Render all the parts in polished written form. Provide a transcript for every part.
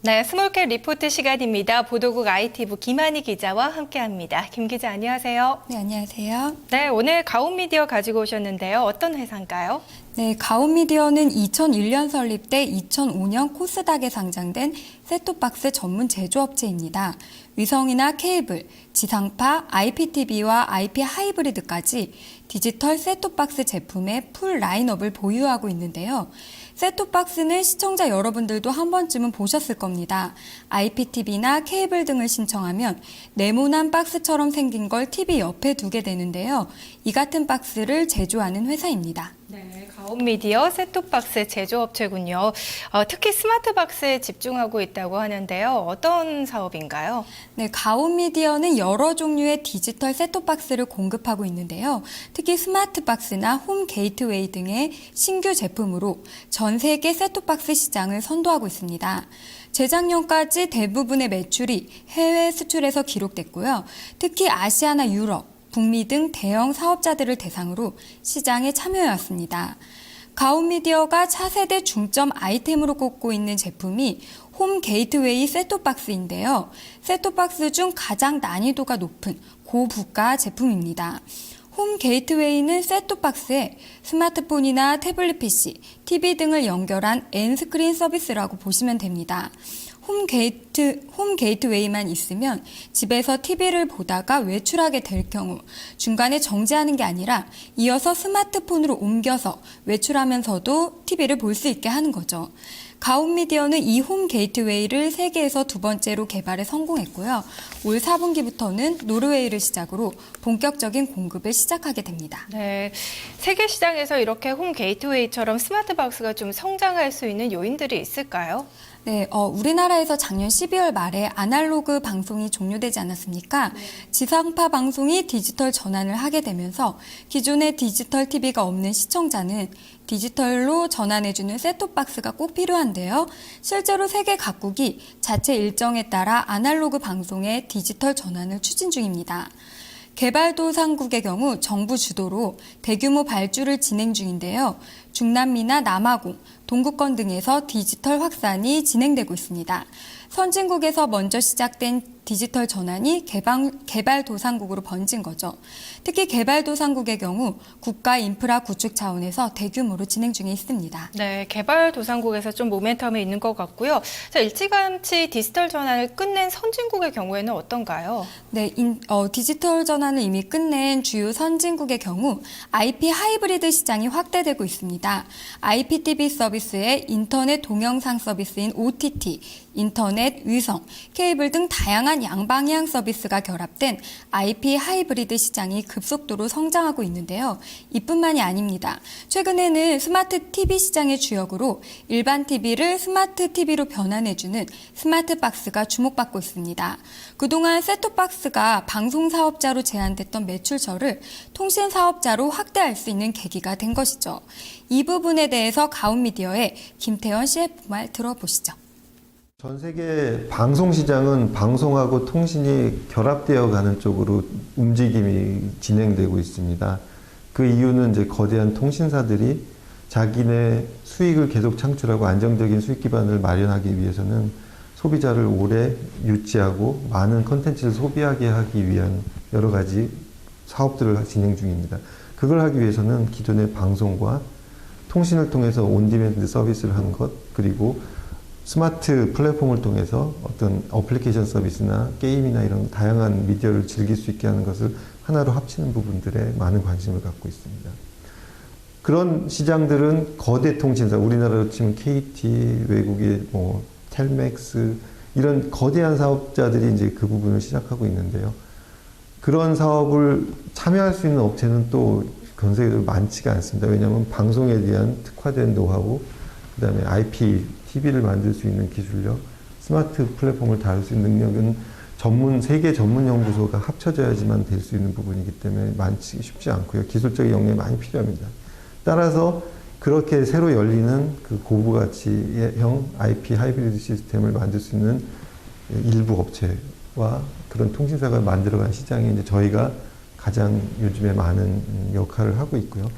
네, 스몰캡 리포트 시간입니다. 보도국 IT부 김한희 기자와 함께합니다. 김 기자 안녕하세요. 네, 안녕하세요. 네, 오늘 가온미디어 가지고 오셨는데요. 어떤 회사인가요? 네, 가온미디어는 2001년 설립돼 2005년 코스닥에 상장된 셋톱박스 전문 제조업체입니다. 위성이나 케이블, 지상파, IPTV와 IP 하이브리드까지 디지털 셋톱박스 제품의 풀 라인업을 보유하고 있는데요. 셋톱박스는 시청자 여러분들도 한 번쯤은 보셨을 겁니다. IPTV나 케이블 등을 신청하면 네모난 박스처럼 생긴 걸 TV 옆에 두게 되는데요. 이 같은 박스를 제조하는 회사입니다. 네, 가온미디어 셋톱박스 제조업체군요. 특히 스마트박스에 집중하고 있다고 하는데요. 어떤 사업인가요? 네, 가온미디어는 여러 종류의 디지털 셋톱박스를 공급하고 있는데요. 특히 스마트박스나 홈 게이트웨이 등의 신규 제품으로 전 세계 셋톱박스 시장을 선도하고 있습니다. 재작년까지 대부분의 매출이 해외 수출에서 기록됐고요. 특히 아시아나 유럽, 북미 등 대형 사업자들을 대상으로 시장에 참여해왔습니다. 가온미디어가 차세대 중점 아이템으로 꼽고 있는 제품이 홈 게이트웨이 셋톱박스인데요. 셋톱박스 중 가장 난이도가 높은 고부가 제품입니다. 홈 게이트웨이는 셋톱박스에 스마트폰이나 태블릿 PC, TV 등을 연결한 N스크린 서비스라고 보시면 됩니다. 홈 게이트웨이만 있으면 집에서 TV를 보다가 외출하게 될 경우 중간에 정지하는 게 아니라 이어서 스마트폰으로 옮겨서 외출하면서도 TV를 볼 수 있게 하는 거죠. 가온미디어는 이 홈 게이트웨이를 세계에서 두 번째로 개발에 성공했고요. 올 4분기부터는 노르웨이를 시작으로 본격적인 공급을 시작하게 됩니다. 네, 세계 시장에서 이렇게 홈 게이트웨이처럼 스마트박스가 좀 성장할 수 있는 요인들이 있을까요? 네, 우리나라에서 작년 12월 말에 아날로그 방송이 종료되지 않았습니까? 네. 지상파 방송이 디지털 전환을 하게 되면서 기존의 디지털 TV가 없는 시청자는 디지털로 전환해주는 셋톱박스가 꼭 필요한데요. 실제로 세계 각국이 자체 일정에 따라 아날로그 방송의 디지털 전환을 추진 중입니다. 개발도상국의 경우 정부 주도로 대규모 발주를 진행 중인데요. 중남미나 남아공, 동구권 등에서 디지털 확산이 진행되고 있습니다. 선진국에서 먼저 시작된 디지털 전환이 개발도상국으로 번진 거죠. 특히 개발도상국의 경우 국가 인프라 구축 차원에서 대규모로 진행 중에 있습니다. 네, 개발도상국에서 좀 모멘텀이 있는 것 같고요. 자, 일찌감치 디지털 전환을 끝낸 선진국의 경우에는 어떤가요? 네, 디지털 전환을 이미 끝낸 주요 선진국의 경우 IP 하이브리드 시장이 확대되고 있습니다. IPTV 서비스에 인터넷 동영상 서비스인 OTT, 인터넷, 위성, 케이블 등 다양한 양방향 서비스가 결합된 IP 하이브리드 시장이 급속도로 성장하고 있는데요. 이뿐만이 아닙니다. 최근에는 스마트 TV 시장의 주역으로 일반 TV를 스마트 TV로 변환해주는 스마트박스가 주목받고 있습니다. 그동안 셋톱박스가 방송사업자로 제한됐던 매출처를 통신사업자로 확대할 수 있는 계기가 된 것이죠. 이 부분에 대해서 가온미디어의 김태원 CF 말 들어보시죠. 전 세계 방송 시장은 방송하고 통신이 결합되어 가는 쪽으로 움직임이 진행되고 있습니다. 그 이유는 이제 거대한 통신사들이 자기네 수익을 계속 창출하고 안정적인 수익 기반을 마련하기 위해서는 소비자를 오래 유치하고 많은 콘텐츠를 소비하게 하기 위한 여러 가지 사업들을 진행 중입니다. 그걸 하기 위해서는 기존의 방송과 통신을 통해서 온디맨드 서비스를 하는 것, 그리고 스마트 플랫폼을 통해서 어떤 어플리케이션 서비스나 게임이나 이런 다양한 미디어를 즐길 수 있게 하는 것을 하나로 합치는 부분들에 많은 관심을 갖고 있습니다. 그런 시장들은 거대 통신사, 우리나라로 치면 KT, 외국의 텔맥스, 이런 거대한 사업자들이 이제 그 부분을 시작하고 있는데요. 그런 사업을 참여할 수 있는 업체는 또 전 세계적으로 많지가 않습니다. 왜냐하면 방송에 대한 특화된 노하우, 그 다음에 IP, TV를 만들 수 있는 기술력, 스마트 플랫폼을 다룰 수 있는 능력은 세계 전문 연구소가 합쳐져야지만 될 수 있는 부분이기 때문에 쉽지 않고요. 기술적인 역량이 많이 필요합니다. 따라서 그렇게 새로 열리는 그 고부가치형 IP 하이브리드 시스템을 만들 수 있는 일부 업체와 그런 통신사가 만들어간 시장에 이제 저희가 가장 요즘에 많은 역할을 하고 있고요.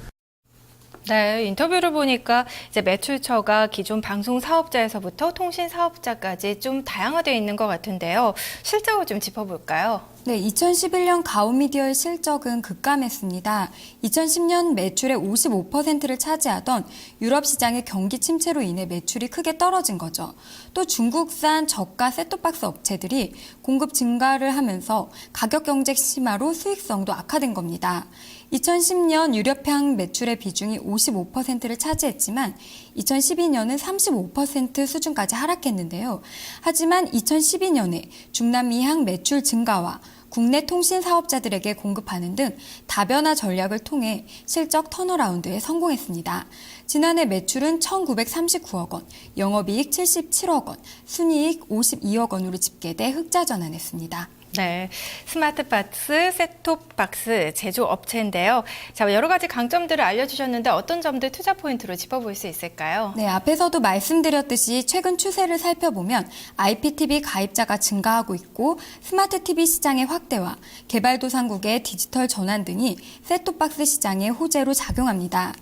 네, 인터뷰를 보니까 이제 매출처가 기존 방송 사업자에서부터 통신 사업자까지 좀 다양화되어 있는 것 같은데요. 실적을 좀 짚어볼까요? 네, 2011년 가온미디어의 실적은 급감했습니다. 2010년 매출의 55%를 차지하던 유럽 시장의 경기 침체로 인해 매출이 크게 떨어진 거죠. 또 중국산 저가 셋톱박스 업체들이 공급 증가를 하면서 가격 경쟁 심화로 수익성도 악화된 겁니다. 2010년 유럽향 매출의 비중이 55%를 차지했지만 2012년은 35% 수준까지 하락했는데요. 하지만 2012년에 중남미향 매출 증가와 국내 통신 사업자들에게 공급하는 등 다변화 전략을 통해 실적 턴어라운드에 성공했습니다. 지난해 매출은 1,939억 원, 영업이익 77억 원, 순이익 52억 원으로 집계돼 흑자 전환했습니다. 네, 스마트박스, 셋톱박스 제조업체인데요. 자, 여러 가지 강점들을 알려주셨는데 어떤 점들 투자 포인트로 짚어볼 수 있을까요? 네, 앞에서도 말씀드렸듯이 최근 추세를 살펴보면 IPTV 가입자가 증가하고 있고 스마트 TV 시장의 확대와 개발도상국의 디지털 전환 등이 셋톱박스 시장의 호재로 작용합니다.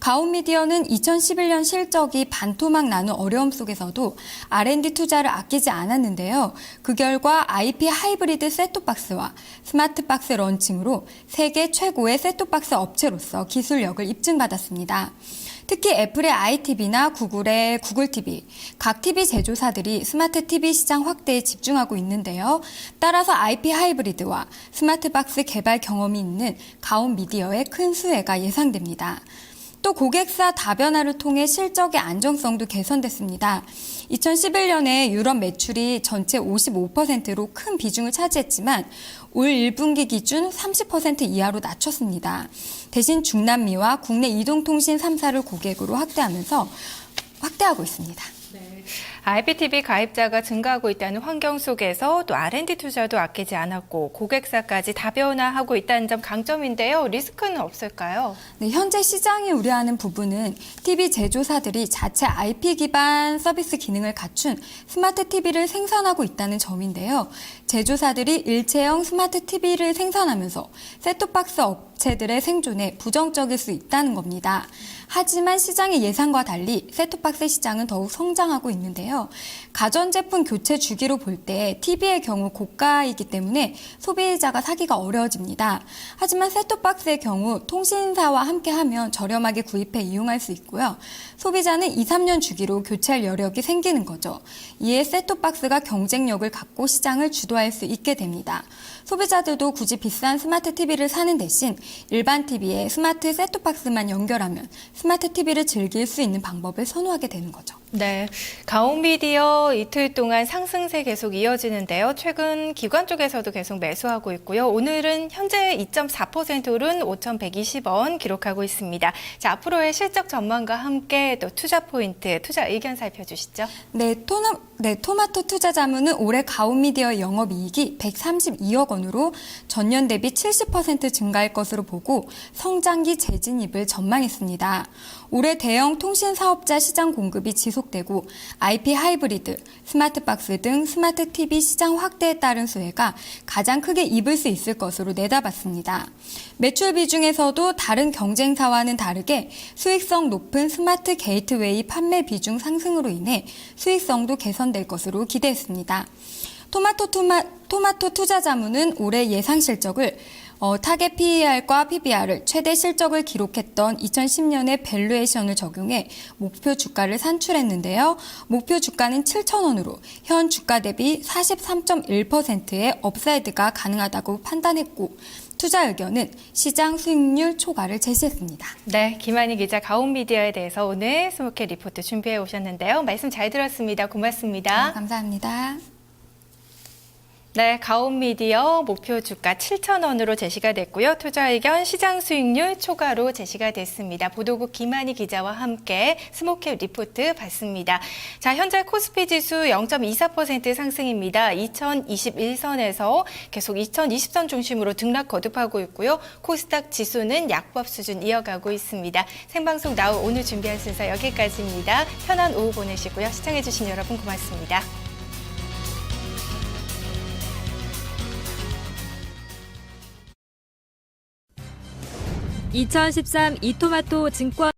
가온미디어는 2011년 실적이 반토막 나는 어려움 속에서도 R&D 투자를 아끼지 않았는데요. 그 결과 IP 하이브리드 셋톱박스와 스마트박스 런칭으로 세계 최고의 셋톱박스 업체로서 기술력을 입증받았습니다. 특히 애플의 iTV나 구글의 구글TV, 각 TV 제조사들이 스마트 TV 시장 확대에 집중하고 있는데요. 따라서 IP 하이브리드와 스마트박스 개발 경험이 있는 가온미디어의 큰 수혜가 예상됩니다. 또 고객사 다변화를 통해 실적의 안정성도 개선됐습니다. 2011년에 유럽 매출이 전체 55%로 큰 비중을 차지했지만 올 1분기 기준 30% 이하로 낮췄습니다. 대신 중남미와 국내 이동통신 3사를 고객으로 확대하고 있습니다. IPTV 가입자가 증가하고 있다는 환경 속에서 또 R&D 투자도 아끼지 않았고 고객사까지 다변화하고 있다는 점 강점인데요. 리스크는 없을까요? 네, 현재 시장이 우려하는 부분은 TV 제조사들이 자체 IP 기반 서비스 기능을 갖춘 스마트 TV를 생산하고 있다는 점인데요. 제조사들이 일체형 스마트 TV를 생산하면서 셋톱박스 업체들의 생존에 부정적일 수 있다는 겁니다. 하지만 시장의 예상과 달리 셋톱박스 시장은 더욱 성장하고 있는데요. 가전제품 교체 주기로 볼 때 TV의 경우 고가이기 때문에 소비자가 사기가 어려워집니다. 하지만 셋톱박스의 경우 통신사와 함께하면 저렴하게 구입해 이용할 수 있고요. 소비자는 2, 3년 주기로 교체할 여력이 생기는 거죠. 이에 셋톱박스가 경쟁력을 갖고 시장을 주도할 수 있게 됩니다. 소비자들도 굳이 비싼 스마트 TV를 사는 대신 일반 TV에 스마트 셋톱박스만 연결하면 스마트 TV를 즐길 수 있는 방법을 선호하게 되는 거죠. 네, 가온미디어 이틀 동안 상승세 계속 이어지는데요. 최근 기관 쪽에서도 계속 매수하고 있고요. 오늘은 현재 2.4% 오른 5,120원 기록하고 있습니다. 자, 앞으로의 실적 전망과 함께 또 투자 포인트, 투자 의견 살펴주시죠. 토마토 투자 자문은 올해 가온미디어 영업이익이 132억 원으로 전년 대비 70% 증가할 것으로 보고 성장기 재진입을 전망했습니다. 올해 대형 통신 사업자 시장 공급이 지속되고 IP 하이브리드, 스마트박스 등 스마트 TV 시장 확대에 따른 수혜가 가장 크게 입을 수 있을 것으로 내다봤습니다. 매출 비중에서도 다른 경쟁사와는 다르게 수익성 높은 스마트 게이트웨이 판매 비중 상승으로 인해 수익성도 개선될 것으로 기대했습니다. 토마토 투자 자문은 올해 예상 실적을 타겟 PER과 PBR을 최대 실적을 기록했던 2010년의 밸류에이션을 적용해 목표 주가를 산출했는데요. 목표 주가는 7,000원으로 현 주가 대비 43.1%의 업사이드가 가능하다고 판단했고 투자 의견은 시장 수익률 초과를 제시했습니다. 네, 김한희 기자 가온미디어에 대해서 오늘 스모켓 리포트 준비해 오셨는데요. 말씀 잘 들었습니다. 고맙습니다. 네, 감사합니다. 네, 가온미디어 목표 주가 7,000원으로 제시가 됐고요. 투자 의견 시장 수익률 초과로 제시가 됐습니다. 보도국 김한희 기자와 함께 스모켓 리포트 봤습니다. 자, 현재 코스피 지수 0.24% 상승입니다. 2021선에서 계속 2020선 중심으로 등락 거듭하고 있고요. 코스닥 지수는 약법 수준 이어가고 있습니다. 생방송 나우 오늘 준비한 순서 여기까지입니다. 편한 오후 보내시고요. 시청해주신 여러분 고맙습니다. 2013 이토마토 증권